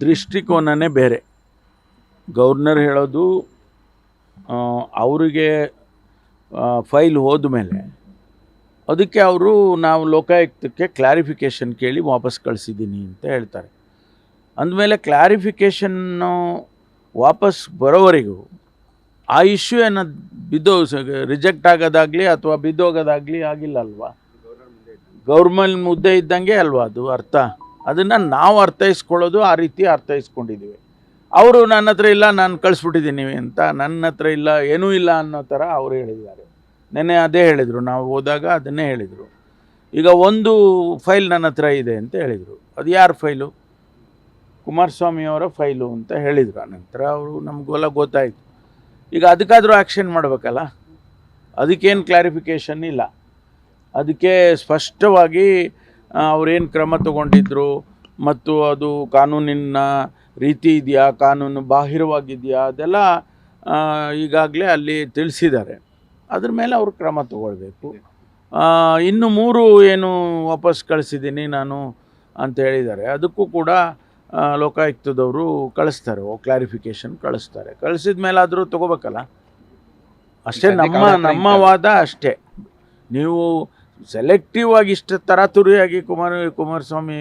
ದೃಷ್ಟಿಕೋನನೇ ಬೇರೆ. ಗವರ್ನರ್ ಹೇಳೋದು ಅವರಿಗೆ ಫೈಲ್ ಹೋದ ಮೇಲೆ ಅದಕ್ಕೆ ಅವರು ನಾವು ಲೋಕಾಯುಕ್ತಕ್ಕೆ ಕ್ಲಾರಿಫಿಕೇಷನ್ ಕೇಳಿ ವಾಪಸ್ ಕಳಿಸಿದ್ದೀನಿ ಅಂತ ಹೇಳ್ತಾರೆ. ಅಂದಮೇಲೆ ಕ್ಲಾರಿಫಿಕೇಷನ್ನು ವಾಪಸ್ ಬರೋವರೆಗೂ ಆ ಇಶ್ಯೂ ಏನೋ ರಿಜೆಕ್ಟ್ ಆಗೋದಾಗಲಿ ಅಥವಾ ಬಿದ್ದೋಗೋದಾಗಲಿ ಆಗಿಲ್ಲ ಅಲ್ವಾ? ಗೌರ್ಮೆಂಟ್ ಮುದ್ದೆ ಇದ್ದಂಗೆ ಅಲ್ವಾ ಅದು ಅರ್ಥ. ಅದನ್ನು ನಾವು ಅರ್ಥೈಸ್ಕೊಳ್ಳೋದು ಆ ರೀತಿ ಅರ್ಥೈಸ್ಕೊಂಡಿದ್ದೀವಿ. ಅವರು ನನ್ನ ಹತ್ರ ಇಲ್ಲ, ನಾನು ಕಳಿಸ್ಬಿಟ್ಟಿದ್ದೀನಿ ಅಂತ, ನನ್ನ ಹತ್ರ ಇಲ್ಲ, ಏನೂ ಇಲ್ಲ ಅನ್ನೋ ಥರ ಅವರು ಹೇಳಿದ್ದಾರೆ. ನೆನ್ನೆ ಅದೇ ಹೇಳಿದರು, ನಾವು ಹೋದಾಗ ಅದನ್ನೇ ಹೇಳಿದರು. ಈಗ ಒಂದು ಫೈಲ್ ನನ್ನ ಹತ್ರ ಇದೆ ಅಂತ ಹೇಳಿದರು. ಅದು ಯಾರ ಫೈಲು? ಕುಮಾರಸ್ವಾಮಿಯವರ ಫೈಲು ಅಂತ ಹೇಳಿದರು. ಆನಂತರ ಅವರು ನಮಗೆಲ್ಲ ಗೊತ್ತಾಯಿತು. ಈಗ ಅದಕ್ಕಾದರೂ ಆ್ಯಕ್ಷನ್ ಮಾಡಬೇಕಲ್ಲ. ಅದಕ್ಕೇನು ಕ್ಲಾರಿಫಿಕೇಷನ್ ಇಲ್ಲ. ಅದಕ್ಕೆ ಸ್ಪಷ್ಟವಾಗಿ ಅವರೇನು ಕ್ರಮ ತಗೊಂಡಿದ್ರು ಮತ್ತು ಅದು ಕಾನೂನಿನ ರೀತಿ ಇದೆಯಾ, ಕಾನೂನು ಬಾಹಿರವಾಗಿದೆಯಾ, ಅದೆಲ್ಲ ಈಗಾಗಲೇ ಅಲ್ಲಿ ತಿಳಿಸಿದ್ದಾರೆ. ಅದ್ರ ಮೇಲೆ ಅವರು ಕ್ರಮ ತಗೊಳ್ಬೇಕು. ಇನ್ನು 3 ಏನು ವಾಪಸ್ ಕಳಿಸಿದ್ದೀನಿ ನಾನು ಅಂತ ಹೇಳಿದ್ದಾರೆ. ಅದಕ್ಕೂ ಕೂಡ ಲೋಕಾಯುಕ್ತದವರು ಕಳಿಸ್ತಾರೆ, ಕ್ಲಾರಿಫಿಕೇಷನ್ ಕಳಿಸ್ತಾರೆ. ಕಳಿಸಿದ ಮೇಲಾದರೂ ತಗೋಬೇಕಲ್ಲ. ಅಷ್ಟೇ ನಮ್ಮ ವಾದ ಅಷ್ಟೇ. ನೀವು ಸೆಲೆಕ್ಟಿವ್ ಆಗಿ ಇಷ್ಟು ತರಾತುರಿಯಾಗಿ ಕುಮಾರಸ್ವಾಮಿ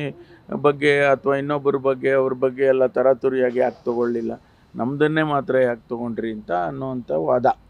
ಬಗ್ಗೆ ಅಥವಾ ಇನ್ನೊಬ್ಬರ ಬಗ್ಗೆ ಅವ್ರ ಬಗ್ಗೆ ಎಲ್ಲ ತರಾತುರಿಯಾಗಿ ಯಾಕೆ ತೊಗೊಳ್ಳಿಲ್ಲ, ನಮ್ಮದನ್ನೇ ಮಾತ್ರ ಯಾಕೆ ತೊಗೊಂಡ್ರಿ ಅಂತ ಅನ್ನೋವಂಥ ವಾದ.